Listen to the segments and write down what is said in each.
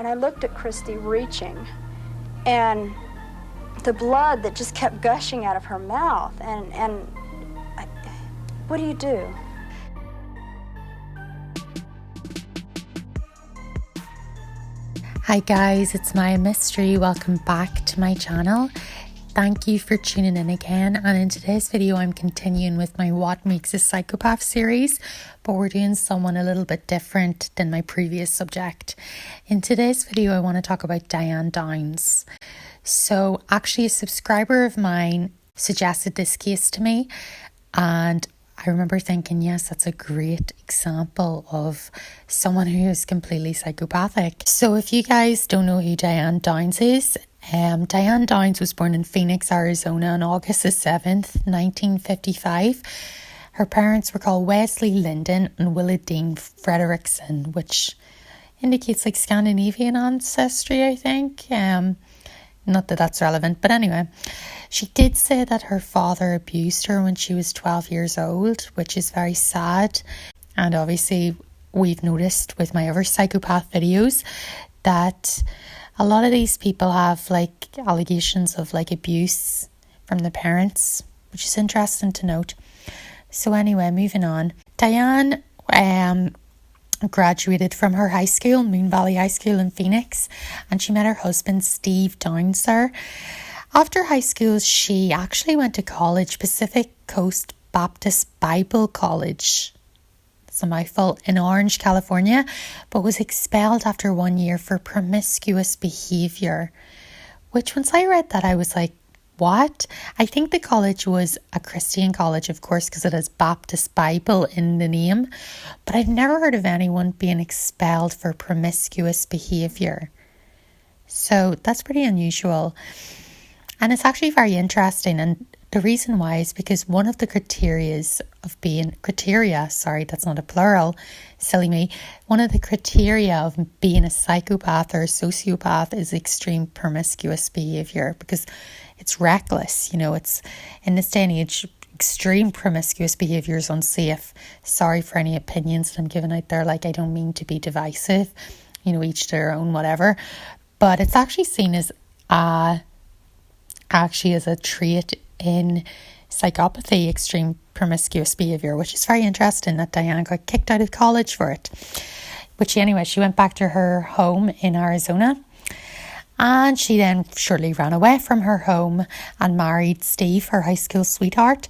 and I looked at Christy reaching, and the blood that just kept gushing out of her mouth, what do you do? Hi guys, it's Maya Mystery. Welcome back to my channel. Thank you for tuning in again, and in today's video I'm continuing with my What Makes a Psychopath series, but we're doing someone a little bit different than my previous subject. In today's video I want to talk about Diane Downs. So actually a subscriber of mine suggested this case to me, and I remember thinking, yes, that's a great example of someone who is completely psychopathic. So if you guys don't know who Diane Downs is, Diane Downs was born in Phoenix, Arizona on August the 7th, 1955. Her parents were called Wesley Linden and Willadine Frederickson, which indicates like Scandinavian ancestry, I think. Not that that's relevant, but anyway. She did say that her father abused her when she was 12 years old, which is very sad. And obviously, we've noticed with my other psychopath videos that a lot of these people have like allegations of like abuse from the parents, which is interesting to note. So anyway, moving on. Diane graduated from her high school, Moon Valley High School in Phoenix, and she met her husband Steve Downs there. After high school, she actually went to college, Pacific Coast Baptist Bible College. It's a mouthful, in Orange, California, but was expelled after 1 year for promiscuous behaviour. Which, once I read that, I was like, what? I think the college was a Christian college, of course, because it has Baptist Bible in the name. But I've never heard of anyone being expelled for promiscuous behaviour. So that's pretty unusual. And it's actually very interesting. And the reason why is because one of the criteria, that's not a plural, silly me. One of the criteria of being a psychopath or a sociopath is extreme promiscuous behaviour, because it's reckless. You know, it's in this day and age, extreme promiscuous behaviour is unsafe. Sorry for any opinions that I'm giving out there. Like, I don't mean to be divisive, you know, each to their own, whatever. But it's actually seen as a trait in psychopathy, extreme promiscuous behaviour, which is very interesting that Diane got kicked out of college for it. But she went back to her home in Arizona, and she then shortly ran away from her home and married Steve, her high school sweetheart,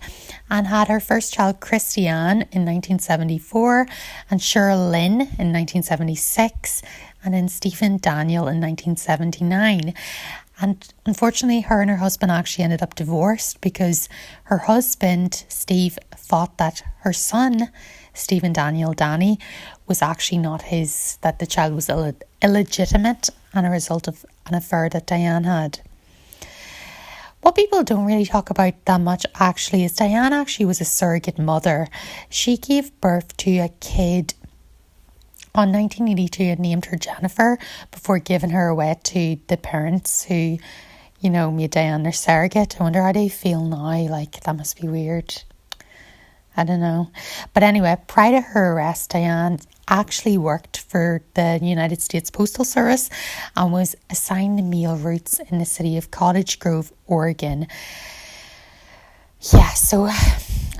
and had her first child, Christiane, in 1974, and Cheryl Lynn in 1976, and then Stephen Daniel in 1979. And unfortunately, her and her husband actually ended up divorced because her husband, Steve, thought that her son, Stephen Daniel Danny, was actually not his, that the child was illegitimate and a result of an affair that Diane had. What people don't really talk about that much actually is Diane actually was a surrogate mother. She gave birth to a kid on 1982 and named her Jennifer before giving her away to the parents who, you know, made Diane their surrogate. I wonder how they feel now. Like, that must be weird. I don't know. But anyway, prior to her arrest, Diane actually worked for the United States Postal Service and was assigned the mail routes in the city of Cottage Grove, Oregon. Yeah, so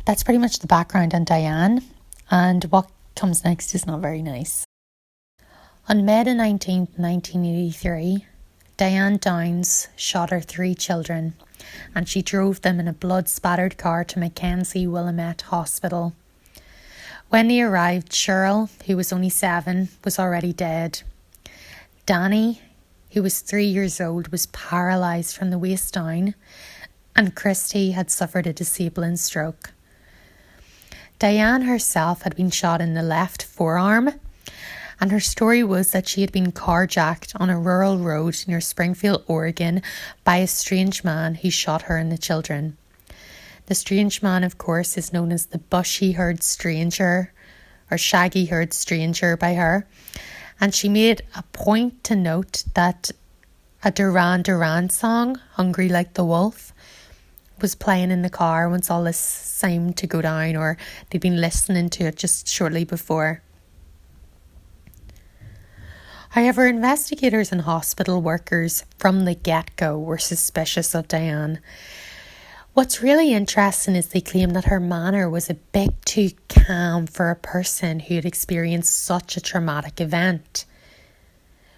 that's pretty much the background on Diane. And what comes next is not very nice. On May the 19th, 1983, Diane Downs shot her 3 children, and she drove them in a blood-spattered car to Mackenzie Willamette Hospital. When they arrived, Cheryl, who was only 7, was already dead. Danny, who was 3 years old, was paralysed from the waist down, and Christy had suffered a disabling stroke. Diane herself had been shot in the left forearm, and her story was that she had been carjacked on a rural road near Springfield, Oregon, by a strange man who shot her and the children. The strange man, of course, is known as the bushy-haired stranger, or shaggy-haired stranger by her, and she made a point to note that a Duran Duran song, Hungry Like the Wolf, was playing in the car once all this seemed to go down, or they'd been listening to it just shortly before. However, investigators and hospital workers from the get-go were suspicious of Diane. What's really interesting is they claim that her manner was a bit too calm for a person who had experienced such a traumatic event,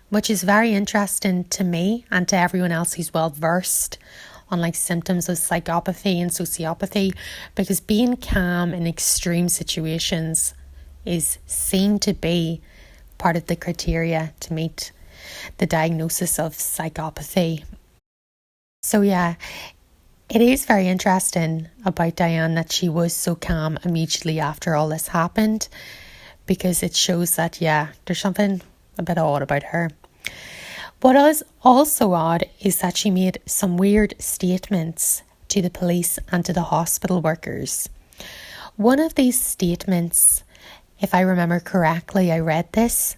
which is very interesting to me and to everyone else who's well versed on like symptoms of psychopathy and sociopathy, because being calm in extreme situations is seen to be part of the criteria to meet the diagnosis of psychopathy. So yeah, it is very interesting about Diane that she was so calm immediately after all this happened, because it shows that, yeah, there's something a bit odd about her. What is also odd is that she made some weird statements to the police and to the hospital workers. One of these statements, if I remember correctly, I read this,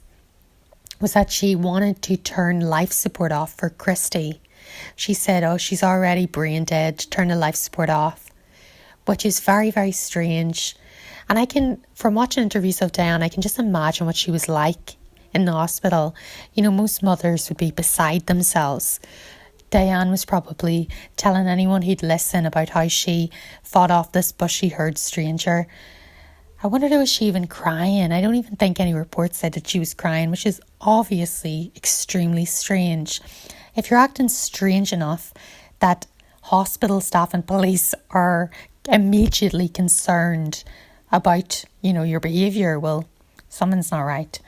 was that she wanted to turn life support off for Christy. She said, oh, she's already brain dead, turn the life support off, which is very, very strange. And I can, from watching interviews of Diane, I can just imagine what she was like in the hospital. You know, most mothers would be beside themselves. Diane was probably telling anyone who'd listen about how she fought off this bushy-haired stranger. I wondered, was she even crying? I don't even think any reports said that she was crying, which is obviously extremely strange. If you're acting strange enough that hospital staff and police are immediately concerned about, you know, your behaviour, well, something's not right.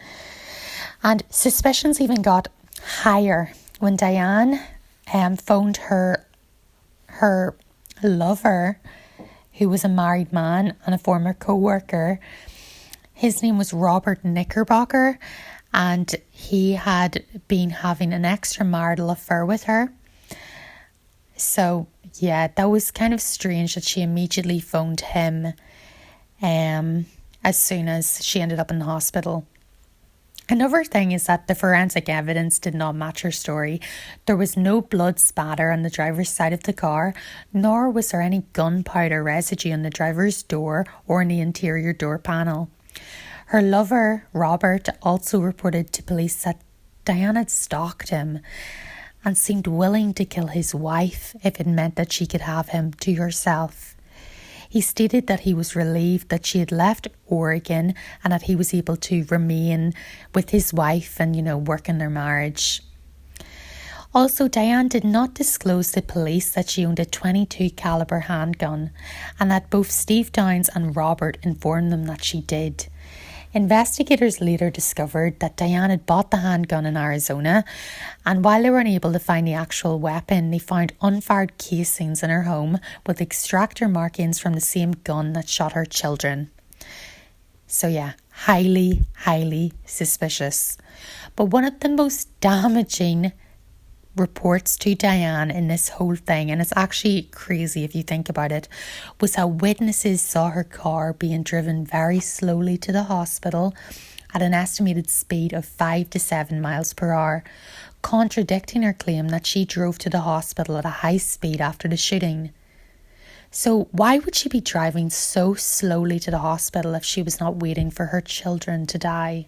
And suspicions even got higher when Diane phoned her lover, who was a married man and a former co-worker. His name was Robert Knickerbocker, and he had been having an extramarital affair with her. So, yeah, that was kind of strange that she immediately phoned him as soon as she ended up in the hospital. Another thing is that the forensic evidence did not match her story. There was no blood spatter on the driver's side of the car, nor was there any gunpowder residue on the driver's door or in the interior door panel. Her lover, Robert, also reported to police that Diane had stalked him and seemed willing to kill his wife if it meant that she could have him to herself. He stated that he was relieved that she had left Oregon and that he was able to remain with his wife and, you know, work in their marriage. Also, Diane did not disclose to police that she owned a .22 caliber handgun, and that both Steve Downs and Robert informed them that she did. Investigators later discovered that Diane had bought the handgun in Arizona, and while they were unable to find the actual weapon, they found unfired casings in her home with extractor markings from the same gun that shot her children. So yeah, highly, highly suspicious. But one of the most damaging reports to Diane in this whole thing, and it's actually crazy if you think about it, was how witnesses saw her car being driven very slowly to the hospital at an estimated speed of 5 to 7 miles per hour, contradicting her claim that she drove to the hospital at a high speed after the shooting. So why would she be driving so slowly to the hospital if she was not waiting for her children to die?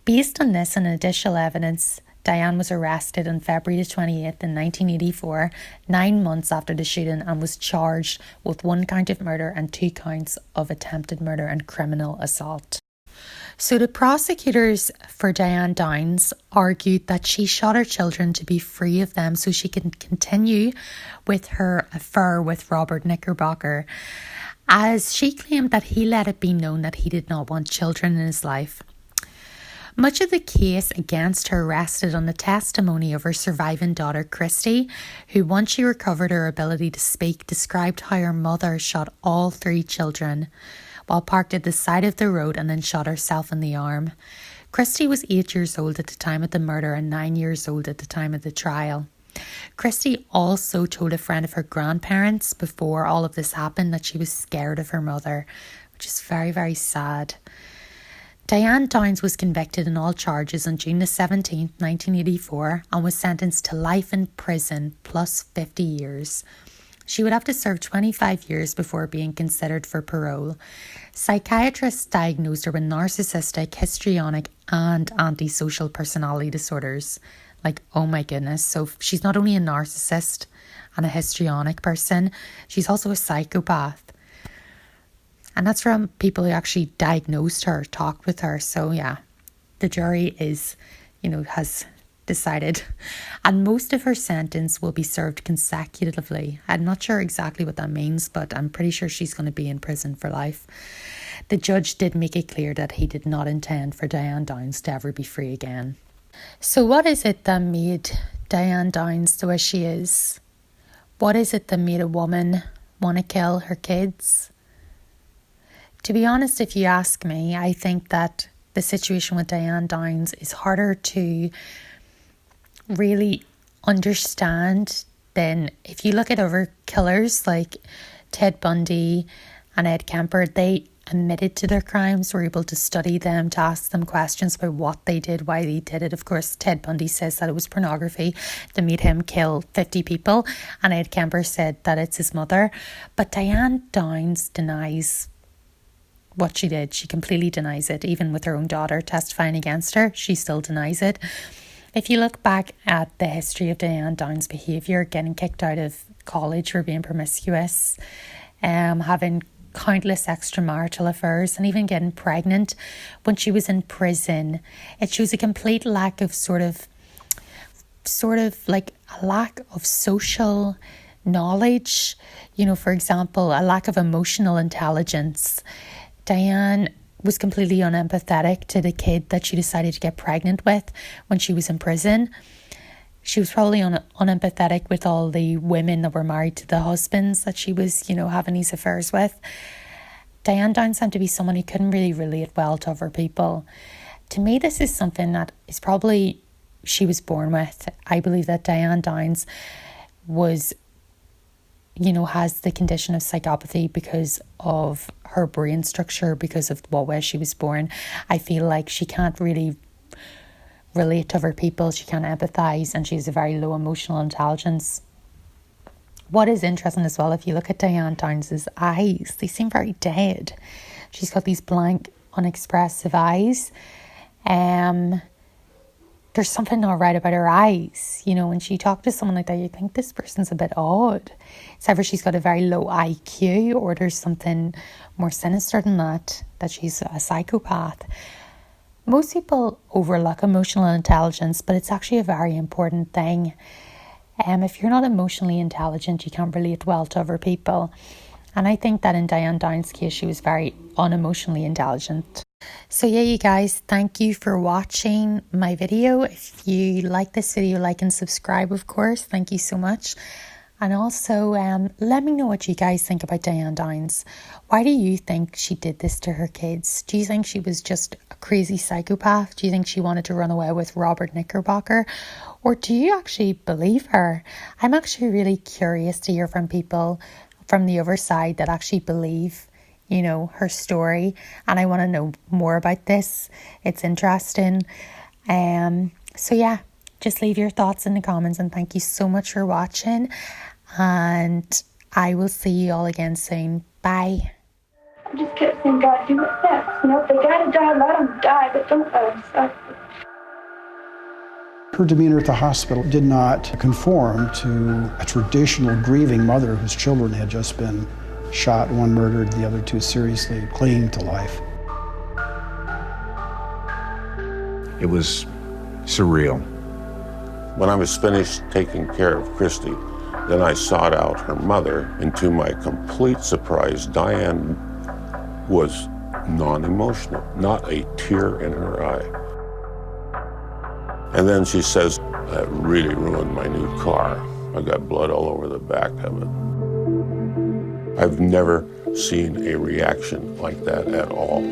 Based on this and additional evidence, Diane was arrested on February 28th in 1984, 9 months after the shooting, and was charged with 1 count of murder and 2 counts of attempted murder and criminal assault. So the prosecutors for Diane Downs argued that she shot her children to be free of them so she can continue with her affair with Robert Knickerbocker, as she claimed that he let it be known that he did not want children in his life. Much of the case against her rested on the testimony of her surviving daughter, Christy, who, once she recovered her ability to speak, described how her mother shot all 3 children while parked at the side of the road and then shot herself in the arm. Christy was 8 years old at the time of the murder and 9 years old at the time of the trial. Christy also told a friend of her grandparents before all of this happened that she was scared of her mother, which is very, very sad. Diane Downs was convicted on all charges on June the 17th, 1984, and was sentenced to life in prison plus 50 years. She would have to serve 25 years before being considered for parole. Psychiatrists diagnosed her with narcissistic, histrionic, and antisocial personality disorders. Like, oh my goodness. So she's not only a narcissist and a histrionic person, she's also a psychopath. And that's from people who actually diagnosed her, talked with her. So yeah, the jury is, has decided. And most of her sentence will be served consecutively. I'm not sure exactly what that means, but I'm pretty sure she's going to be in prison for life. The judge did make it clear that he did not intend for Diane Downs to ever be free again. So what is it that made Diane Downs the way she is? What is it that made a woman want to kill her kids? To be honest, if you ask me, I think that the situation with Diane Downs is harder to really understand than if you look at other killers like Ted Bundy and Ed Kemper. They admitted to their crimes, were able to study them, to ask them questions about what they did, why they did it. Of course, Ted Bundy says that it was pornography that made him kill 50 people, and Ed Kemper said that it's his mother. But Diane Downs denies what she did. She completely denies it. Even with her own daughter testifying against her, she still denies it. If you look back at the history of Diane Downs' behaviour, getting kicked out of college for being promiscuous, having countless extramarital affairs, and even getting pregnant when she was in prison, it shows a complete lack of sort of like a lack of social knowledge. For example, a lack of emotional intelligence. Diane was completely unempathetic to the kid that she decided to get pregnant with when she was in prison. She was probably unempathetic with all the women that were married to the husbands that she was, having these affairs with. Diane Downs seemed to be someone who couldn't really relate well to other people. To me, this is something that is probably she was born with. I believe that Diane Downs was, has the condition of psychopathy because of her brain structure, because of what way she was born. I feel like she can't really relate to other people, she can't empathise, and she has a very low emotional intelligence. What is interesting as well, if you look at Diane Downs' eyes, they seem very dead. She's got these blank, unexpressive eyes. There's something not right about her eyes. When she talked to someone like that, you think this person's a bit odd. It's either she's got a very low IQ or there's something more sinister than that she's a psychopath. Most people overlook emotional intelligence, but it's actually a very important thing. If you're not emotionally intelligent, you can't relate well to other people. And I think that in Diane Downs' case, she was very unemotionally intelligent. So yeah, you guys, thank you for watching my video. If you like this video, like and subscribe, of course. Thank you so much. And also, let me know what you guys think about Diane Downs. Why do you think she did this to her kids? Do you think she was just a crazy psychopath? Do you think she wanted to run away with Robert Knickerbocker? Or do you actually believe her? I'm actually really curious to hear from people from the other side that actually believe, her story. And I want to know more about this. It's interesting. So yeah, just leave your thoughts in the comments, and thank you so much for watching. And I will see you all again soon. Bye. I just kept saying, God, do what's next. If they gotta die, let them die, but don't let them suffer. Her demeanor at the hospital did not conform to a traditional grieving mother whose children had just been shot, one murdered, the other two seriously clinging to life. It was surreal. When I was finished taking care of Christy, then I sought out her mother, and to my complete surprise, Diane was non-emotional, not a tear in her eye. And then she says, that really ruined my new car. I got blood all over the back of it. I've never seen a reaction like that at all.